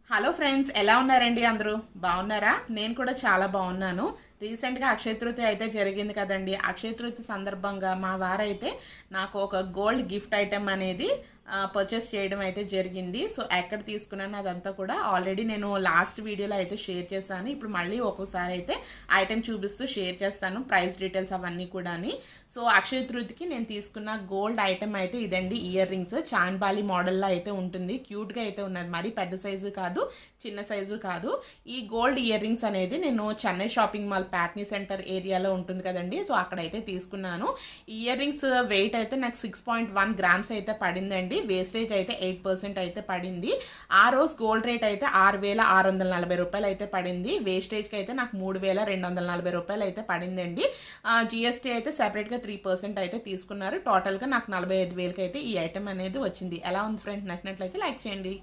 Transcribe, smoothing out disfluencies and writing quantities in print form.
Hello friends, ఎలా ఉన్నారండి? అందరూ బాగున్నారా? నేను కూడా చాలా బాగున్నాను. రీసెంట్గా అక్షయ తృతీయ అయితే జరిగింది కదండి. అక్షయ తృతీయ సందర్భంగా మా వారైతే నాకు ఒక గోల్డ్ గిఫ్ట్ ఐటెం అనేది పర్చేస్ చేయడం అయితే జరిగింది. సో ఎక్కడ తీసుకున్నాను అదంతా కూడా ఆల్రెడీ నేను లాస్ట్ వీడియోలో అయితే షేర్ చేశాను. ఇప్పుడు మళ్ళీ ఒక్కోసారి అయితే ఐటెం చూపిస్తూ షేర్ చేస్తాను, ప్రైస్ డీటెయిల్స్ అవన్నీ కూడా. సో అక్షయ తృతీయకి నేను తీసుకున్న గోల్డ్ ఐటెం అయితే ఇదండి. ఇయర్ రింగ్స్ చాన్బాలి మోడల్లో అయితే ఉంటుంది. క్యూట్గా అయితే ఉన్నది, మరీ పెద్ద సైజు కాదు, చిన్న సైజు కాదు. ఈ గోల్డ్ ఇయర్ రింగ్స్ అనేది నేను Chennai shopping mall Patny centre ఏరియాలో ఉంటుంది కదండి. సో అక్కడైతే తీసుకున్నాను. ఇయర్ రింగ్స్ వెయిట్ అయితే నాకు 6.1 గ్రామ్స్ అయితే పడిందండి. వేస్టేజ్ అయితే 8% అయితే పడింది. ఆ రోజు గోల్డ్ రేట్ అయితే 6,640 రూపాయలు అయితే పడింది. వేస్టేజ్కి అయితే నాకు 3,240 రూపాయలు అయితే పడిందండి. జిఎస్టీ అయితే సెపరేట్గా 3% అయితే తీసుకున్నారు. టోటల్గా నాకు 45,000కి అయితే ఈ ఐటెం అనేది వచ్చింది. ఎలా ఉంది ఫ్రెండ్? నచ్చినట్లయితే లైక్ చేయండి.